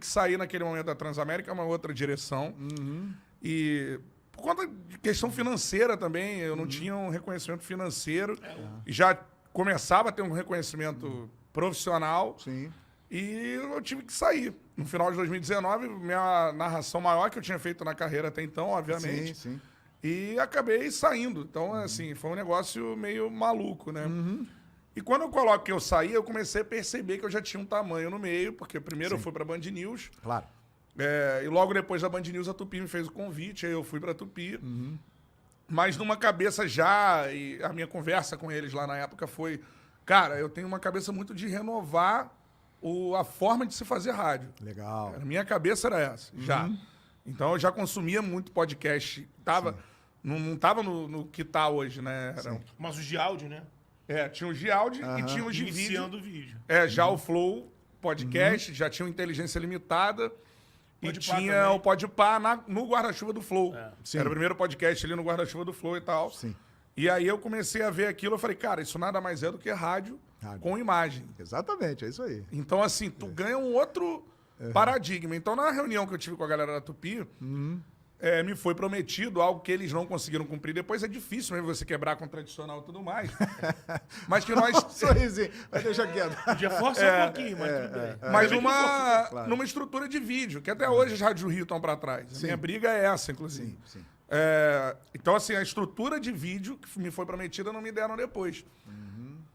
que sair naquele momento da Transamérica, uma outra direção. E por conta de questão financeira também, eu não tinha um reconhecimento financeiro. E já começava a ter um reconhecimento profissional. Sim. E eu tive que sair. No final de 2019, minha narração maior que eu tinha feito na carreira até então, obviamente. Sim, sim. E acabei saindo. Então, assim, foi um negócio meio maluco, né? E quando eu coloco que eu saí, eu comecei a perceber que eu já tinha um tamanho no meio, porque primeiro eu fui pra Band News, Claro. e logo depois da Band News a Tupi me fez o convite, aí eu fui pra Tupi. Mas numa cabeça já, e a minha conversa com eles lá na época foi, cara, eu tenho uma cabeça muito de renovar a forma de se fazer rádio. Legal. A minha cabeça era essa, já. Então eu já consumia muito podcast. Não tava no que tá hoje, né? Mas os de áudio, né? Tinha os de áudio e tinha os de vídeo. Iniciando o vídeo. Já o Flow Podcast, já tinha o Inteligência Limitada. E Podpah tinha também. o Podpah no guarda-chuva do Flow. Sim. Era o primeiro podcast ali no guarda-chuva do Flow e tal. Sim. E aí eu comecei a ver aquilo, eu falei, cara, isso nada mais é do que rádio. Com imagem. Exatamente, é isso aí. Então, assim, tu ganha um outro paradigma. Então, na reunião que eu tive com a galera da Tupi, me foi prometido algo que eles não conseguiram cumprir. Depois é difícil mesmo você quebrar com o tradicional e tudo mais. Mas que nós... Sorrisinho, mas deixa quieto. Podia forçar um pouquinho, mas tudo bem. Mas Claro. numa estrutura de vídeo, que até hoje as rádios do Rio estão para trás. A minha briga é essa, inclusive. Sim. Então, assim, a estrutura de vídeo que me foi prometida não me deram depois.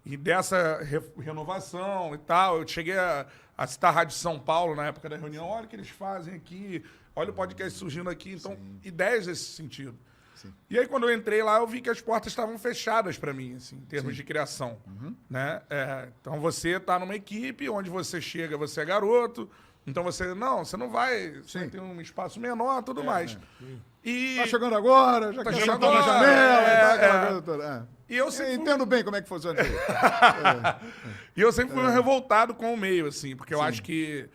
E dessa renovação e tal, eu cheguei a citar a Rádio São Paulo na época da reunião. Olha o que eles fazem aqui, olha o podcast surgindo aqui. Então, ideias nesse sentido. E aí, quando eu entrei lá, eu vi que as portas estavam fechadas para mim, assim, em termos de criação. Né? Então, você está numa equipe onde você chega, você é garoto. Então, você não vai, você vai ter um espaço menor, tudo mais. E Tá chegando agora, já Tá que chegando tá na agora, janela, aquela coisa toda. E eu sempre Eu entendo bem como é que funciona isso aí. E eu sempre fui um revoltado com o meio, assim, porque eu acho que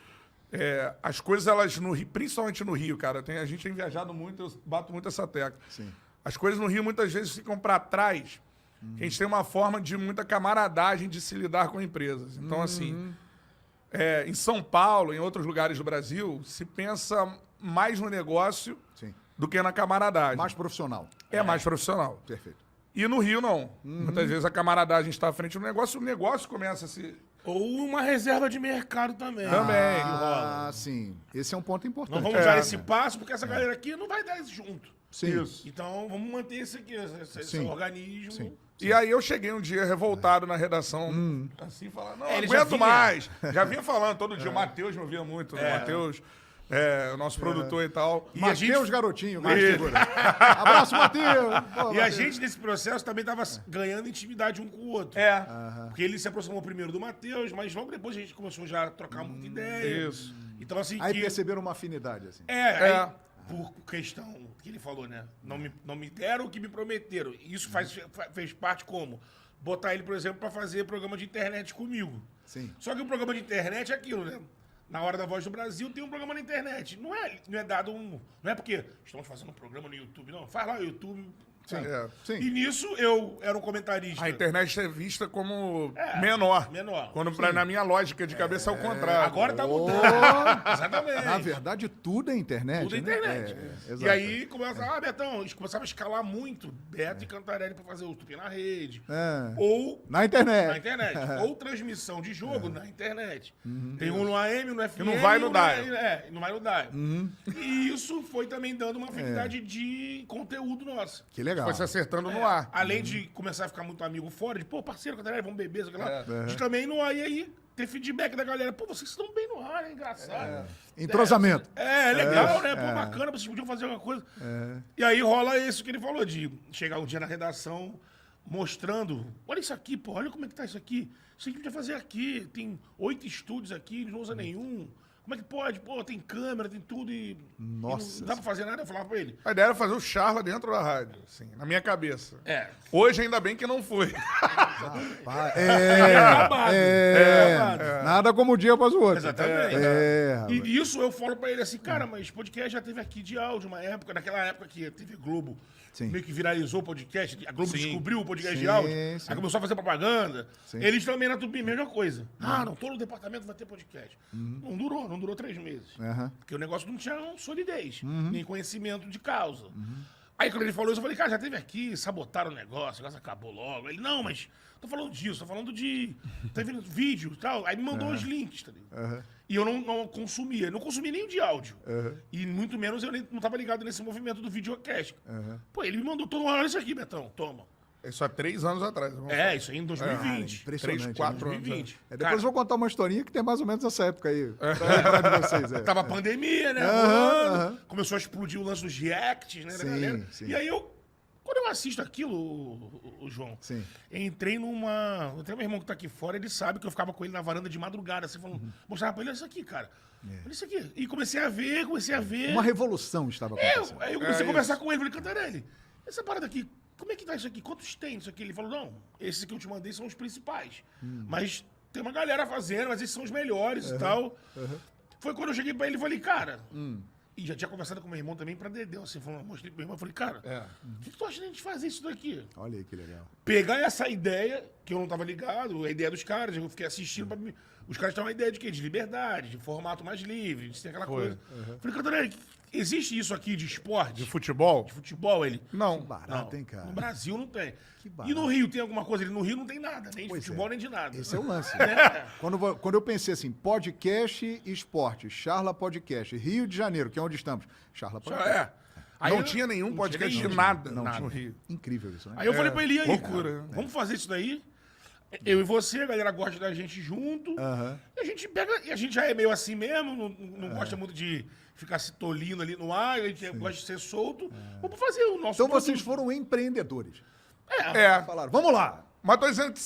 as coisas, elas no Rio, principalmente no Rio, cara, a gente tem viajado muito, eu bato muito essa tecla. As coisas no Rio muitas vezes ficam para trás, que a gente tem uma forma de muita camaradagem de se lidar com empresas. Então, assim, em São Paulo, em outros lugares do Brasil, se pensa mais no negócio do que na camaradagem. Mais profissional. É mais profissional. Perfeito. E no Rio, não. Muitas vezes a camaradagem está à frente do negócio, o negócio começa a se... Ou uma reserva de mercado também. Também. Ah, sim. Esse é um ponto importante. Não vamos dar esse passo, porque essa galera aqui não vai dar isso junto. Sim. Isso. Então, vamos manter esse aqui, esse organismo. Sim. E aí eu cheguei um dia revoltado na redação, assim, falando, não ele já aguento vinha. mais. Já vinha falando todo dia, o Matheus me ouvia muito, né? O Matheus, o nosso produtor e tal. E a gente- Matheus Garotinho, grande figura. Abraço, Matheus. Pô, E a gente, nesse processo, também tava ganhando intimidade um com o outro. Porque ele se aproximou primeiro do Matheus, mas logo depois a gente começou já a trocar muita ideia. Isso. Então, assim, Aí perceberam uma afinidade, assim. aí, por questão que ele falou, né? Não me deram o que me prometeram. E isso fez parte como? Botar ele, por exemplo, para fazer programa de internet comigo. Sim. Só que o programa de internet é aquilo, né? Na Hora da Voz do Brasil tem um programa na internet. Não é dado um... Não é porque estamos fazendo um programa no YouTube, não. Faz lá no YouTube. sabe? Sim. E nisso eu era um comentarista. A internet é vista como menor. menor. Quando na minha lógica de cabeça é o contrário. Agora tá mudando. Exatamente. Na verdade, tudo é internet. Tudo é né? internet. Exato. E aí começa, Betão, a gente começava a escalar muito Beto e Cantarelli pra fazer o Tupi na rede. Ou Na internet. na internet. Ou transmissão de jogo na internet. Tem um no AM, no FM. Que não vai no um dial. não vai no dial. E isso foi também dando uma afinidade de conteúdo nosso. Que legal. Foi se acertando no ar. Além de começar a ficar muito amigo fora, de, pô, parceiro, Cantarelli, vamos beber, sei lá. A gente também no ar, e aí ter feedback da galera. Pô, vocês estão bem no ar, é engraçado. Entrosamento. É legal, né? Pô, bacana, vocês podiam fazer alguma coisa. E aí rola isso que ele falou, de chegar um dia na redação mostrando, olha isso aqui, pô, olha como é que tá isso aqui. Isso aqui podia fazer aqui, tem 8 estúdios aqui, não usa nenhum. Como é que pode? Pô, tem câmera, tem tudo e... Nossa. E não dá pra fazer nada, eu falava pra ele. A ideia era fazer o charla dentro da rádio, assim, na minha cabeça. É. Hoje, ainda bem que não foi. Acabado. Nada como um dia após o outro. Exatamente. rapaz. E isso eu falo pra ele assim, cara, mas podcast já teve aqui de áudio uma época, naquela época que a TV Globo Sim. meio que viralizou o podcast, a Globo Sim. descobriu o podcast de Sim, áudio, sim. aí começou a fazer propaganda. Sim. Eles também na Tupi, mesma coisa. Não, todo o departamento vai ter podcast. Não durou. durou 3 meses. Aham. Porque o negócio não tinha solidez, nem conhecimento de causa. Aí quando ele falou isso, eu falei, cara, já teve aqui, sabotaram o negócio acabou logo. Ele, não, mas tô falando disso, tô falando de... Tá vendo vídeo e tal. Aí me mandou os links, tá ligado? E eu não consumia. Não consumia nem o de áudio. E muito menos eu não tava ligado nesse movimento do videocast. Pô, ele me mandou, olha isso aqui, Betão, toma. Isso há 3 anos atrás. Isso aí em 2020. Impressionante. 3, 4 né? anos. 2020. Depois eu vou contar uma historinha que tem mais ou menos essa época aí. Pra lembrar de vocês. Tava a pandemia, né? rolando. Começou a explodir o lance dos reacts, né? Da Sim, galera. sim. E aí quando eu assisto aquilo, o João, Sim. entrei numa. Até meu irmão que tá aqui fora, ele sabe que eu ficava com ele na varanda de madrugada, assim, falando, mostrava pra ele, olha isso aqui, cara. Olha isso aqui. E comecei a ver. Uma revolução estava acontecendo. Aí eu comecei a conversar com ele, falei, Cantarelli, essa parada aqui, como é que tá isso aqui? Quantos tem isso aqui? Ele falou, não, esses que eu te mandei são os principais. Mas tem uma galera fazendo, mas esses são os melhores e tal. Foi quando eu cheguei pra ele e falei, cara... E já tinha conversado com meu irmão também pra Dedéu, assim, mostrei pro meu irmão, falei, cara, o que tu acha de a gente fazer isso daqui? Olha aí que legal. Pegar essa ideia, que eu não tava ligado, a ideia dos caras, eu fiquei assistindo, os caras tinham uma ideia de quê? De liberdade, de formato mais livre, de ter aquela coisa. Falei, Cantarelli, existe isso aqui de esporte? De futebol? De futebol, ele? Não. Barato, hein, cara? No Brasil não tem. Que barato. E no Rio tem alguma coisa? No Rio não tem nada, nem de Pois futebol, é. nem de nada. Esse é o lance. É. Quando eu pensei assim, podcast e esporte, Charla Podcast, Rio de Janeiro, que é onde estamos, Charla Podcast. Aí não eu- tinha nenhum não podcast tinha de nenhum. nada Não no tinha. Rio. Incrível isso, né? Aí eu falei pra ele, e aí, loucura. cara, vamos fazer isso daí? Eu e você, a galera gosta da gente junto. E a gente pega, e a gente já é meio assim mesmo, não gosta muito de ficar se tolindo ali no ar, a gente gosta de ser solto. Vamos fazer o nosso Então vocês produto. foram empreendedores. É. Falaram, vamos lá. Mas tô dizendo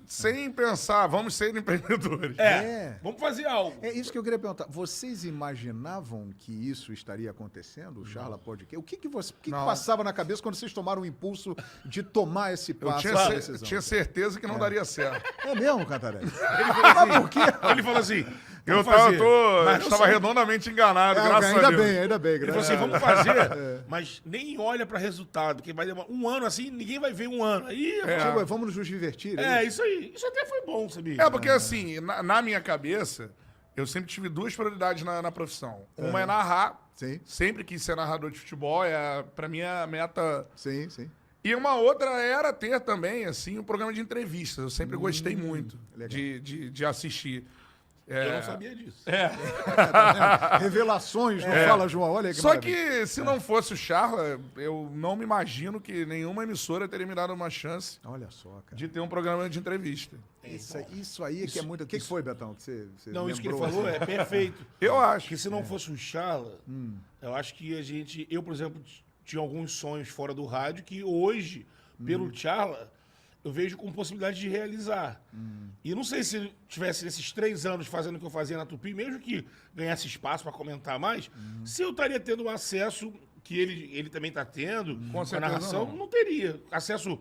sem pensar, vamos ser empreendedores. É. Vamos fazer algo. É isso que eu queria perguntar. Vocês imaginavam que isso estaria acontecendo, o Charla Podcast? O que Não. passava na cabeça quando vocês tomaram o impulso de tomar esse Eu passo? tinha, essa cer- decisão? tinha certeza que não daria certo. É mesmo, Cantarelli? Por quê? Ele falou assim, Eu vamos fazer. Mas não estava sei. redondamente enganado, É, graças a Deus. ainda bem. Ele falou assim, vamos fazer, mas nem olha pra resultado, porque vai demorar um ano assim, ninguém vai ver um ano. Aí, Tipo, vamos nos divertir? isso aí. Isso até foi bom, sabia? É, porque assim, na minha cabeça, eu sempre tive 2 prioridades na profissão. Uma é narrar. Sim. Sempre quis ser narrador de futebol, pra mim a meta. Sim. E uma outra era ter também, assim, um programa de entrevistas. Eu sempre gostei muito legal. de assistir. Eu não sabia disso. Revelações, não fala, João? Olha aí que Só maravilha. que se não fosse o Charla, eu não me imagino que nenhuma emissora teria me dado uma chance Olha só, cara. de ter um programa de entrevista. Isso aí é que é muito... O que foi, Betão? Que você Não, isso que ele lembrou, falou assim? é perfeito. Eu acho. Porque se não fosse o Charla, eu acho que eu, por exemplo, tinha alguns sonhos fora do rádio que hoje, pelo Charla, eu vejo com possibilidade de realizar. E não sei se eu tivesse nesses 3 anos fazendo o que eu fazia na Tupi, mesmo que ganhasse espaço para comentar mais, se eu estaria tendo o acesso que ele também está tendo com a certeza narração, não. não teria acesso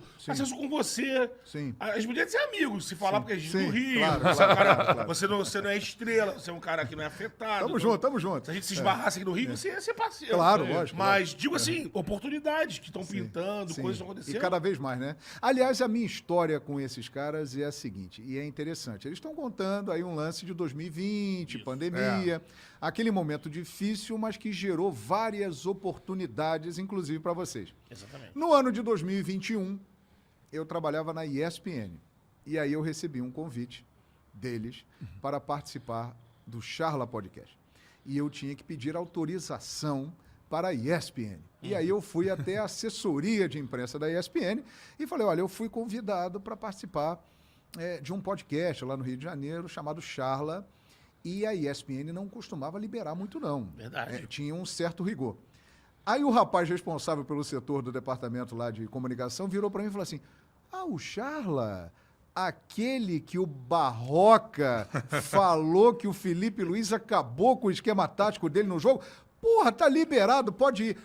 com você. Sim. A gente podia ser amigos, se falar, porque a gente é do Sim, Rio, claro, você, é um cara- claro. você não é estrela, você é um cara que não é afetado. Tamo junto. Se a gente se esbarrasse aqui no Rio, você ia ser parceiro. Claro, né? lógico, Mas, digo assim, oportunidades que estão pintando, Sim. coisas estão acontecendo. E cada vez mais, né? Aliás, a minha história com esses caras é a seguinte, e é interessante. Eles estão contando aí um lance de 2020, pandemia, aquele momento difícil, mas que gerou várias oportunidades, inclusive para vocês. Exatamente. No ano de 2021, eu trabalhava na ESPN. E aí eu recebi um convite deles para participar do Charla Podcast. E eu tinha que pedir autorização para a ESPN. E aí eu fui até a assessoria de imprensa da ESPN e falei, olha, eu fui convidado para participar de um podcast lá no Rio de Janeiro chamado Charla, e a ESPN não costumava liberar muito, não. Verdade. Tinha um certo rigor. Aí o rapaz responsável pelo setor do departamento lá de comunicação virou para mim e falou assim, o Charla, aquele que o Barroca falou que o Felipe Luiz acabou com o esquema tático dele no jogo, porra, tá liberado, pode ir.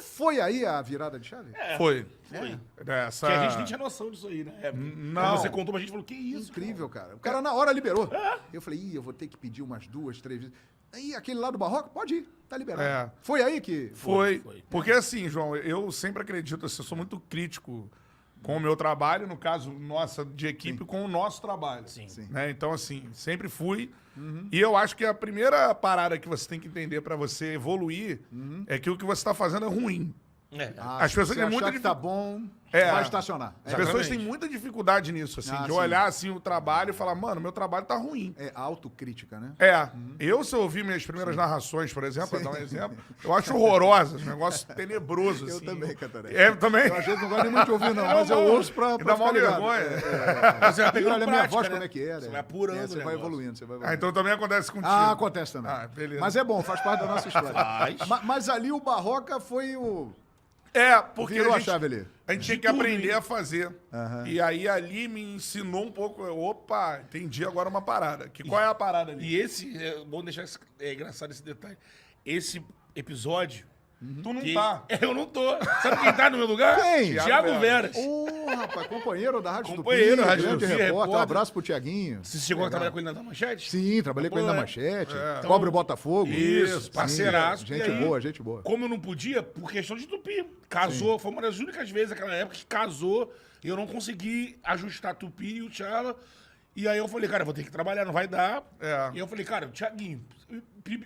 Foi aí a virada de chave? Foi. Foi. Essa... Que a gente nem tinha noção disso aí, né? Não. Quando você contou pra gente, falou, que isso? Incrível, cara. O cara na hora liberou. Eu falei, eu vou ter que pedir umas 2, 3 vezes. Aí aquele lá do Barroca, pode ir, tá liberado. É. Foi aí que... Foi. Foi. Porque assim, João, eu sempre acredito, assim, eu sou muito crítico com o meu trabalho, no caso, nossa, de equipe, com o nosso trabalho. Sim. Né? Então, assim, sempre fui. E eu acho que a primeira parada que você tem que entender para você evoluir é que o que você está fazendo é ruim. As pessoas têm muita que tá bom, É. vai estacionar. As pessoas têm muita dificuldade nisso, assim, de sim. olhar assim o trabalho e falar, mano, meu trabalho tá ruim. É autocrítica, né? Eu, se eu ouvir minhas primeiras narrações, por exemplo, pra dar um exemplo, eu acho horrorosas, um negócio tenebroso, assim. Eu também, Catarina. Também? Eu às vezes não gosto nem muito de ouvir, não, mas eu ouço pra Me dá ficar mal ligado. vergonha. Você vai pegando Olha a minha prática, voz né? como é que era. Você vai apurando o Você vai negócio. evoluindo, você vai evoluindo. Então também acontece contigo. Ah, acontece também. Beleza. Mas é bom, faz parte da nossa história. Faz. Mas ali o Barroca foi o... Porque Virou a a gente, chave ali. a gente tinha que aprender a fazer. E aí ali me ensinou um pouco, opa, entendi agora uma parada. Qual é a parada ali? E esse, vou deixar engraçado esse detalhe. Esse episódio... Tu não tá. Eu não tô. Sabe quem tá no meu lugar? Quem? Thiago Veras. Rapaz, companheiro da Rádio Companheiro Tupi, da Rádio grande Tupi, repórter. Um repórter. abraço pro Tiaguinho. Você chegou a trabalhar com ele na Manchete? Sim, trabalhei com ele na Pô, Manchete. Então, Cobre o Botafogo. Isso, Sim, parceiraço. Gente E aí, boa, gente boa. Como eu não podia, por questão de Tupi. Casou, foi uma das únicas vezes naquela época que casou e eu não consegui ajustar Tupi e o Tchala. E aí eu falei, cara, eu vou ter que trabalhar, não vai dar. E eu falei, cara, o Thiaguinho.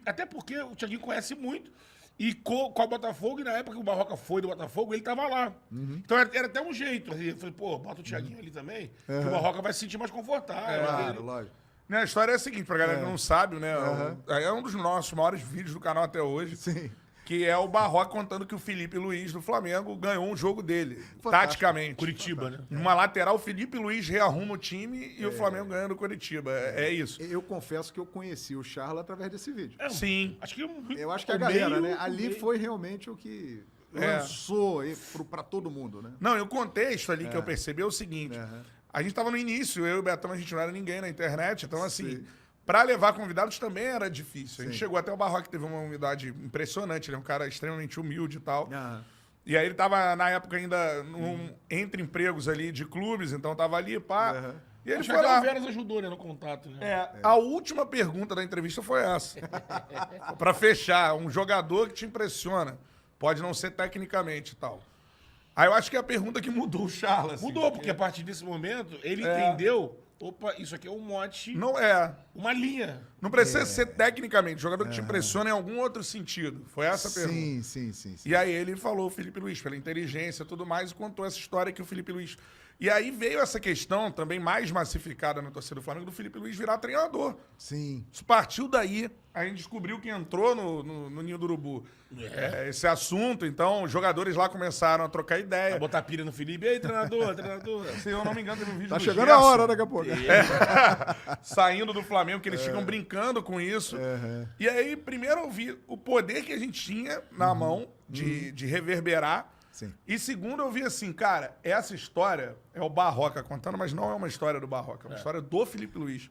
Até porque o Thiaguinho conhece muito. E com o Botafogo, e na época que o Barroca foi do Botafogo, ele tava lá. Então era até um jeito. Assim, eu falei, pô, bota o Thiaguinho ali também, que o Barroca vai se sentir mais confortável. Claro, lógico. Né, a história é a seguinte, pra galera que não sabe, né? É um dos nossos maiores vídeos do canal até hoje. Sim. Que é o Barroca contando que o Felipe Luiz do Flamengo ganhou um jogo dele, taticamente. Curitiba, né? Numa lateral, o Felipe Luiz rearruma o time e o Flamengo ganhando o Curitiba. É isso. Eu confesso que eu conheci o Charla através desse vídeo. Sim. Acho que Eu acho que o a galera, meio- né? o Ali meio- foi realmente o que lançou aí pra todo mundo, né? Não, e o contexto ali que eu percebi é o seguinte. A gente tava no início, eu e o Betão, a gente não era ninguém na internet, então assim... Sim. Pra levar convidados também era difícil. A gente chegou até o Barroca, que teve uma humildade impressionante. Ele é um cara extremamente humilde e tal. E aí ele tava, na época, ainda entre empregos ali de clubes, então tava ali, pá. E ele Acho que foi até lá. o Veras ajudou, né, no contato. Né? A última pergunta da entrevista foi essa. Pra fechar, um jogador que te impressiona. Pode não ser tecnicamente e tal. Aí eu acho que é a pergunta que mudou o Charles. assim, Mudou, porque a partir desse momento, ele entendeu, opa, isso aqui é um mote, Não é. uma linha. Não precisa ser tecnicamente, jogador que te impressiona em algum outro sentido. Foi essa a pergunta. Sim. E aí ele falou o Felipe Luiz, pela inteligência e tudo mais, e contou essa história que o Felipe Luiz... E aí veio essa questão também mais massificada na torcida do Flamengo, do Felipe Luiz virar treinador. Sim. Isso partiu daí, a gente descobriu que entrou no Ninho do Urubu. Esse assunto, então, os jogadores lá começaram a trocar ideia. Vai botar pilha no Felipe. Ei, treinador. Se eu não me engano, teve um vídeo Tá do chegando Gerson a hora daqui a pouco. saindo do Flamengo, que eles ficam brincando com isso. E aí, primeiro eu vi o poder que a gente tinha na mão de reverberar. Sim. E segundo, eu vi assim, cara, essa história é o Barroca contando, mas não é uma história do Barroca, é uma história do Felipe Luiz.